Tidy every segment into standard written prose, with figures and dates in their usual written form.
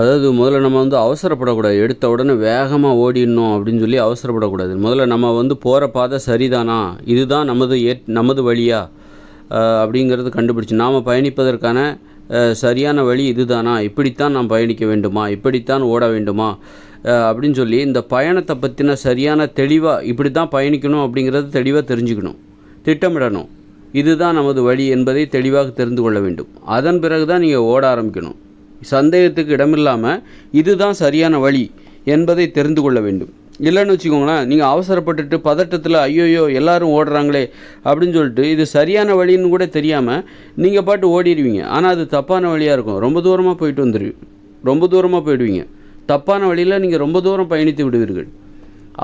அதாவது முதல்ல நம்ம அவசரப்படக்கூடாது. எடுத்த உடனே வேகமாக ஓடிடணும் அப்படின்னு சொல்லி அவசரப்படக்கூடாது. முதல்ல நம்ம போகிற பாதை சரிதானா, இதுதான் நமது வழியா அப்படிங்கிறது கண்டுபிடிச்சி நாம் பயணிப்பதற்கான சரியான வழி இதுதானா, இப்படித்தான் நாம் பயணிக்க வேண்டுமா, இப்படித்தான் ஓட வேண்டுமா அப்படின்னு சொல்லி இந்த பயணத்தை பற்றின சரியான தெளிவாக இப்படி தான் பயணிக்கணும் அப்படிங்கிறது தெளிவாக தெரிஞ்சுக்கணும், திட்டமிடணும். இதுதான் நமது வழி என்பதை தெளிவாக தெரிந்து கொள்ள வேண்டும். அதன் பிறகு தான் நீங்கள் ஓட ஆரம்பிக்கணும். சந்தேகத்துக்கு இடமில்லாமல் இதுதான் சரியான வழி என்பதை தெரிந்து கொள்ள வேண்டும். இல்லைன்னு வச்சுக்கோங்களேன், நீங்கள் அவசரப்பட்டுட்டு பதட்டத்தில் ஐயோயோ எல்லாரும் ஓடுறாங்களே அப்படின்னு சொல்லிட்டு இது சரியான வழின்னு கூட தெரியாமல் நீங்கள் பாட்டு ஓடிடுவீங்க. ஆனால் அது தப்பான வழியாக இருக்கும். ரொம்ப தூரமாக போயிடுவீங்க. தப்பான வழியில் நீங்கள் ரொம்ப தூரம் பயணித்து விடுவீர்கள்.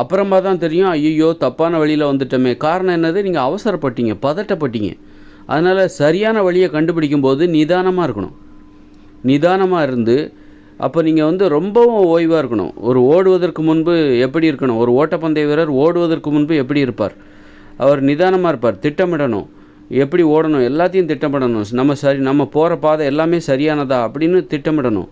அப்புறமா தான் தெரியும் ஐயோ தப்பான வழியில் வந்துட்டோமே. காரணம் என்னது, நீங்கள் அவசரப்பட்டீங்க, பதட்டப்பட்டீங்க. அதனால் சரியான வழியை கண்டுபிடிக்கும் போது நிதானமாக இருக்கணும். நிதானமாக இருந்து அப்போ நீங்கள் ரொம்பவும் ஓய்வாக இருக்கணும். ஒரு ஓடுவதற்கு முன்பு எப்படி இருக்கணும், ஒரு ஓட்டப்பந்தய வீரர் ஓடுவதற்கு முன்பு எப்படி இருப்பார், அவர் நிதானமாக இருப்பார். திட்டமிடணும், எப்படி ஓடணும் எல்லாத்தையும் திட்டமிடணும். நம்ம போகிற பாதை எல்லாமே சரியானதா அப்படின்னு திட்டமிடணும்.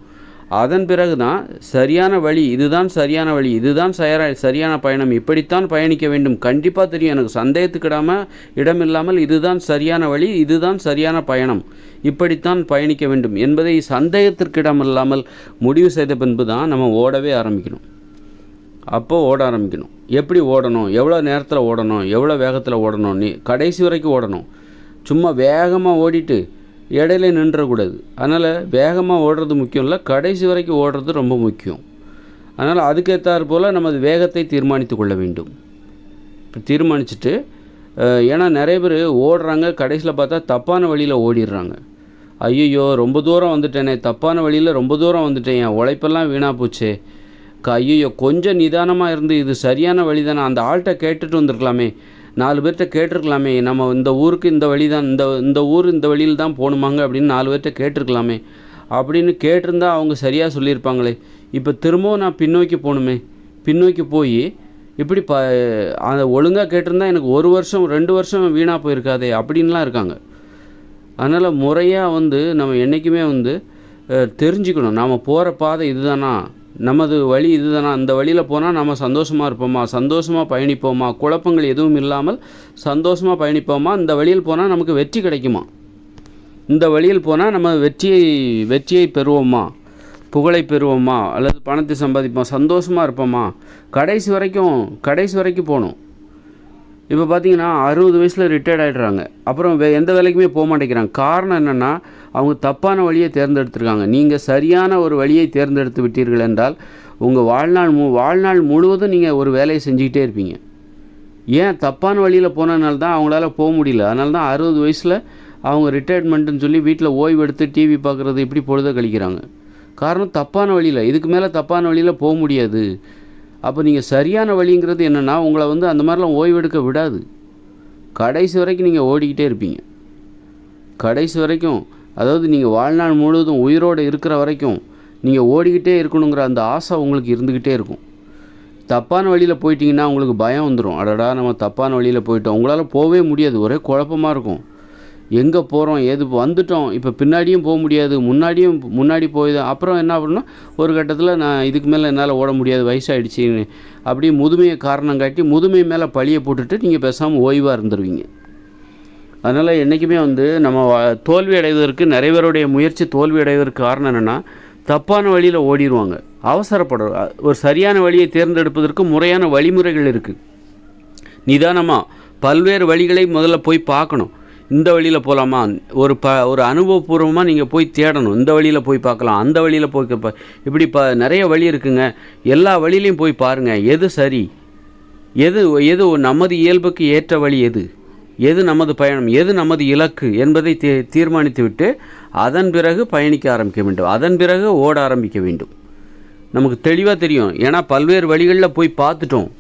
அதன் பிறகு தான் சரியான வழி, இதுதான் சரியான வழி, இதுதான் சரியான பயணம், இப்படித்தான் பயணிக்க வேண்டும் கண்டிப்பாக தெரியும். எனக்கு சந்தேகத்துக்கிடாம இடமில்லாமல் இதுதான் சரியான வழி, இதுதான் சரியான பயணம், இப்படித்தான் பயணிக்க வேண்டும் என்பதை சந்தேகத்திற்கிடமில்லாமல் முடிவு செய்த பின்பு தான் நம்ம ஓடவே ஆரம்பிக்கணும். அப்போது ஓட ஆரம்பிக்கணும். எப்படி ஓடணும், எவ்வளோ நேரத்தில் ஓடணும், எவ்வளோ வேகத்தில் ஓடணும், நீ கடைசி வரைக்கும் ஓடணும். சும்மா வேகமாக ஓடிட்டு இடையில நின்றக்கூடாது. அதனால் வேகமாக ஓடுறது முக்கியம் இல்லை, கடைசி வரைக்கும் ஓடுறது ரொம்ப முக்கியம். அதனால் அதுக்கேற்றாற் போல் நமது வேகத்தை தீர்மானித்து கொள்ள வேண்டும். இப்போ தீர்மானிச்சுட்டு ஏன்னா நிறைய பேர் ஓடுறாங்க, கடைசியில் பார்த்தா தப்பான வழியில் ஓடிடுறாங்க. ஐயோ ரொம்ப தூரம் வந்துட்டேனே, தப்பான வழியில் ரொம்ப தூரம் வந்துட்டேன், என் உழைப்பெல்லாம் வீணாக போச்சே. ஐயோ கொஞ்சம் நிதானமாக இருந்து இது சரியான வழி தானே, அந்த ஆள்கிட்ட கேட்டுட்டு வந்திருக்கலாமே, 4 பேர்கிட்ட கேட்டிருக்கலாமே, நம்ம இந்த ஊருக்கு இந்த வழி தான், இந்த ஊர் இந்த வழியில் தான் போகணுமாங்க அப்படின்னு 4 பேர்கிட்ட கேட்டிருக்கலாமே அப்படின்னு கேட்டிருந்தா அவங்க சரியாக சொல்லியிருப்பாங்களே. இப்போ திரும்பவும் நான் பின்னோக்கி போகணுமே, பின்னோக்கி போய் இப்படி அதை ஒழுங்காக கேட்டிருந்தா எனக்கு 1 வருஷம் 2 வருஷம் வீணாக போயிருக்காதே அப்படின்லாம் இருக்காங்க. அதனால் முறையாக நம்ம என்றைக்குமே தெரிஞ்சுக்கணும், நாம் போகிற பாதை இதுதானா, நமது வழி இதுதானா, அந்த வழியில் போனால் நம்ம சந்தோஷமாக இருப்போமா, சந்தோஷமாக பயணிப்போமா, குழப்பங்கள் எதுவும் இல்லாமல் சந்தோஷமாக பயணிப்போமா, இந்த வழியில் போனால் நமக்கு வெற்றி கிடைக்குமா, இந்த வழியில் போனால் நம்ம வெற்றியை பெறுவோமா, புகழை பெறுவோமா, அல்லது பணத்தை சம்பாதிப்போம், சந்தோஷமாக இருப்போமா, கடைசி வரைக்கும் போகணும். இப்போ பார்த்தீங்கன்னா 60 வயசில் ரிட்டையர்ட் ஆகிடுறாங்க, அப்புறம் எந்த வேலைக்குமே போக மாட்டேங்கிறாங்க. காரணம் என்னென்னா அவங்க தப்பான வழியை தேர்ந்தெடுத்துருக்காங்க. நீங்கள் சரியான ஒரு வழியை தேர்ந்தெடுத்து விட்டீர்கள் என்றால் உங்கள் வாழ்நாள் முழுவதும் நீங்கள் ஒரு வேலையை செஞ்சுக்கிட்டே இருப்பீங்க. ஏன் தப்பான வழியில் போனதுனால தான் அவங்களால போக முடியல. அதனால தான் 60 வயசில் அவங்க ரிட்டையர்மெண்ட்டுன்னு சொல்லி வீட்டில் ஓய்வு எடுத்து டிவி பார்க்குறது இப்படி பொழுத கழிக்கிறாங்க. காரணம் தப்பான வழியில், இதுக்கு மேலே தப்பான வழியில் போக முடியாது. அப்போ நீங்கள் சரியான வழிங்கிறது என்னென்னா உங்களை அந்த மாதிரிலாம் ஓய்வெடுக்க விடாது. கடைசி வரைக்கும் நீங்கள் ஓடிக்கிட்டே இருப்பீங்க. கடைசி வரைக்கும், அதாவது நீங்கள் வாழ்நாள் முழுவதும் உயிரோடு இருக்கிற வரைக்கும் நீங்கள் ஓடிக்கிட்டே இருக்கணுங்கிற அந்த ஆசை உங்களுக்கு இருந்துக்கிட்டே இருக்கும். தப்பான வழியில் போயிட்டீங்கன்னா உங்களுக்கு பயம் வந்துடும். அடடா நம்ம தப்பான வழியில் போயிட்டோம், உங்களால் போகவே முடியாது, ஒரே குழப்பமாக இருக்கும். எங்கே போகிறோம், எது வந்துட்டோம், இப்போ பின்னாடியும் போக முடியாது, முன்னாடி போய் தான். அப்புறம் என்ன பண்ணணும், ஒரு கட்டத்தில் நான் இதுக்கு மேலே என்னால் ஓட முடியாது, வயசாகிடுச்சு அப்படியே முதுமையை காரணம் காட்டி முதுமை மேலே பழியை போட்டுட்டு நீங்கள் பேசாமல் ஓய்வாக இருந்துருவீங்க. அதனால் என்றைக்குமே நம்ம தோல்வி அடைவதற்கு, நிறைய பேருடைய முயற்சி தோல்வி அடைவதற்கு காரணம் என்னென்னா தப்பான வழியில் ஓடிடுவாங்க, அவசரப்படுற. ஒரு சரியான வழியை தேர்ந்தெடுப்பதற்கு முறையான வழிமுறைகள் இருக்குது. நிதானமாக பல்வேறு வழிகளை முதல்ல போய் பார்க்கணும். இந்த வழியில் போகலாமா, ஒரு அனுபவபூர்வமாக நீங்கள் போய் தேடணும். இந்த வழியில் போய் பார்க்கலாம், அந்த வழியில் போய் இப்படி நிறைய வழி இருக்குங்க. எல்லா வழியிலையும் போய் பாருங்கள், எது சரி, எது நமது இயல்புக்கு ஏற்ற வழி, எது நமது பயணம், எது நமது இலக்கு என்பதை தீர்மானித்து விட்டு அதன் பிறகு பயணிக்க ஆரம்பிக்க வேண்டும். அதன் பிறகு ஓட ஆரம்பிக்க வேண்டும். நமக்கு தெளிவாக தெரியும், ஏன்னா பல்வேறு வழிகளில் போய் பார்த்துட்டோம்.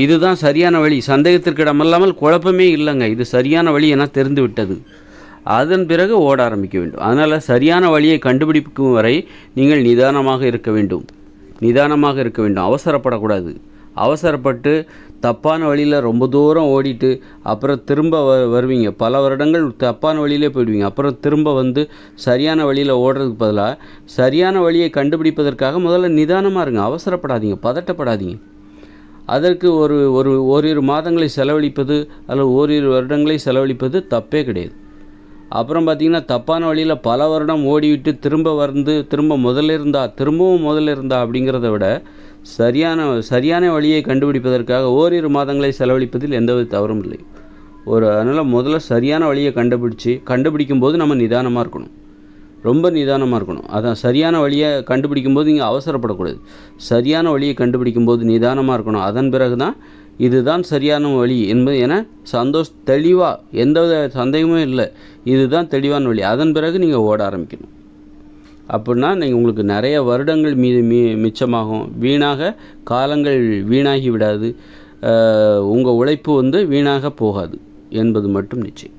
இதுதான் சரியான வழி, சந்தேகத்திற்கு இடமில்லாமல் குழப்பமே இல்லைங்க, இது சரியான வழி என தெரிந்து விட்டது. அதன் பிறகு ஓட ஆரம்பிக்க வேண்டும். அதனால் சரியான வழியை கண்டுபிடிக்கும் வரை நீங்கள் நிதானமாக இருக்க வேண்டும். அவசரப்படக்கூடாது. அவசரப்பட்டு தப்பான வழியில் ரொம்ப தூரம் ஓடிட்டு அப்புறம் திரும்ப வருவீங்க. பல வருடங்கள் தப்பான வழியிலே போயிடுவீங்க. அப்புறம் திரும்ப வந்து சரியான வழியில் ஓடுறதுக்கு பதிலாக சரியான வழியை கண்டுபிடிப்பதற்காக முதல்ல நிதானமாக இருங்க. அவசரப்படாதீங்க, பதட்டப்படாதீங்க. அதற்கு ஓரிரு மாதங்களை செலவழிப்பது அல்லது ஓரிரு வருடங்களை செலவழிப்பது தப்பே கிடையாது. அப்புறம் பார்த்திங்கன்னா தப்பான வழியில் பல வருடம் ஓடிவிட்டு திரும்பவும் முதல்ல இருந்தா அப்படிங்கிறத விட சரியான வழியை கண்டுபிடிப்பதற்காக ஓரிரு மாதங்களை செலவழிப்பதில் எந்தவித தவறும் இல்லை. அதனால் முதல்ல சரியான வழியை கண்டுபிடிக்கும் போது நம்ம நிதானமாக இருக்கணும், ரொம்ப நிதானமாக இருக்கணும். அதான் சரியான வழியை கண்டுபிடிக்கும் போது இங்கே அவசரப்படக்கூடாது. சரியான வழியை கண்டுபிடிக்கும் போது நிதானமாக இருக்கணும். அதன் பிறகு தான் இதுதான் சரியான வழி என தெளிவாக, எந்தவித சந்தேகமும் இல்லை, இதுதான் தெளிவான வழி. அதன் பிறகு நீங்கள் ஓட ஆரம்பிக்கணும். அப்படின்னா உங்களுக்கு நிறைய வருடங்கள் மிச்சமாகும். காலங்கள் வீணாகி விடாது. உங்கள் உழைப்பு வீணாக போகாது என்பது மட்டும் நிச்சயம்.